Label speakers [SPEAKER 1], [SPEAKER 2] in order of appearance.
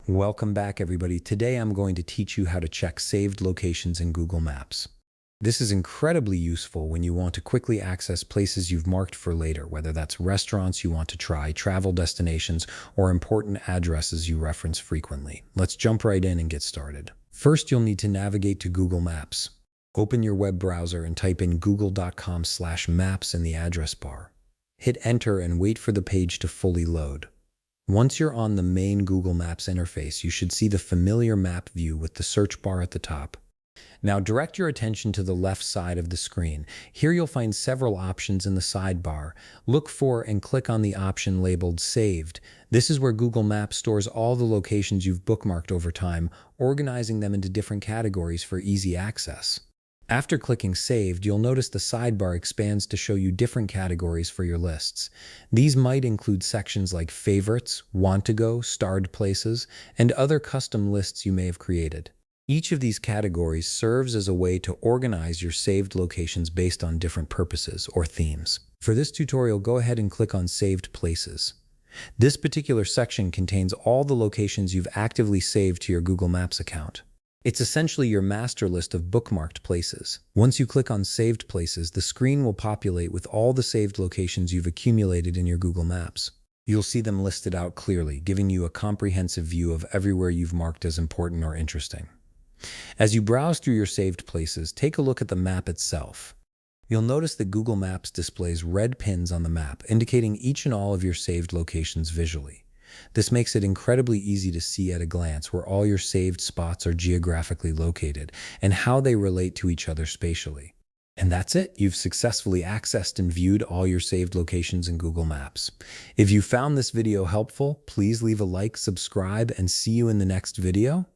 [SPEAKER 1] Welcome back, everybody. Today I'm going to teach you how to check saved locations in Google Maps. This is incredibly useful when you want to quickly access places you've marked for later, whether that's restaurants you want to try, travel destinations, or important addresses you reference frequently. Let's jump right in and get started. First, you'll need to navigate to Google Maps. Open your web browser and type in google.com/maps in the address bar. Hit enter and wait for the page to fully load. Once you're on the main Google Maps interface, you should see the familiar map view with the search bar at the top. Now direct your attention to the left side of the screen. Here you'll find several options in the sidebar. Look for and click on the option labeled Saved. This is where Google Maps stores all the locations you've bookmarked over time, organizing them into different categories for easy access. After clicking Saved, you'll notice the sidebar expands to show you different categories for your lists. These might include sections like Favorites, Want to Go, Starred Places, and other custom lists you may have created. Each of these categories serves as a way to organize your saved locations based on different purposes or themes. For this tutorial, go ahead and click on Saved Places. This particular section contains all the locations you've actively saved to your Google Maps account. It's essentially your master list of bookmarked places. Once you click on Saved Places, the screen will populate with all the saved locations you've accumulated in your Google Maps. You'll see them listed out clearly, giving you a comprehensive view of everywhere you've marked as important or interesting. As you browse through your saved places, take a look at the map itself. You'll notice that Google Maps displays red pins on the map, indicating each and all of your saved locations visually. This makes it incredibly easy to see at a glance where all your saved spots are geographically located and how they relate to each other spatially. And that's it. You've successfully accessed and viewed all your saved locations in Google Maps. If you found this video helpful, please leave a like, subscribe, and see you in the next video.